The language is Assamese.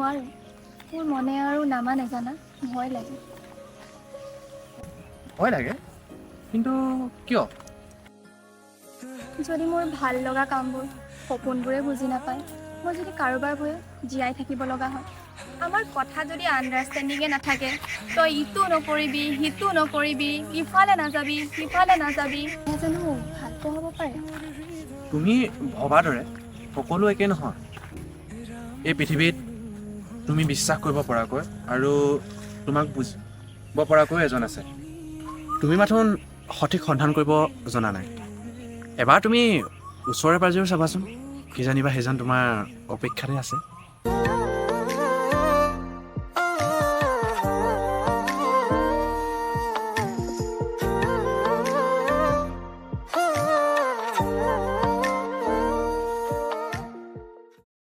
নোৱাৰোঁ। মোৰ মনে আৰু নামানে জানা, ভয় লাগে। ভয় লাগে? কিন্তু কিয়? যদি মোৰ ভাল লগা কামবোৰ সপোনবোৰে বুজি নাপায়, মই যদি কাৰোবাৰবোৰে জীয়াই থাকিব লগা হয়, আমাৰ কথা যদি আণ্ডাৰষ্টেণ্ডিঙে নাথাকে, তই ইটো নকৰিবি, সিটো নকৰিবি, ইফালে নাযাবি, সিফালে নাযাবি, জানো ভালকৈ হ'ব পাৰে? তুমি ভবাৰ দৰে সকলো একে নহয়। এই পৃথিৱীত তুমি বিশ্বাস কৰিব পৰাকৈ আৰু তোমাক বুজিব পৰাকৈ এজন আছে। তুমি মাথোন সঠিক সন্ধান কৰিব জনা নাই। এবাৰ তুমি ওচৰে পাজৰে চাবাচোন, কিজানিবা সেইজন তোমাৰ অপেক্ষাতে আছে।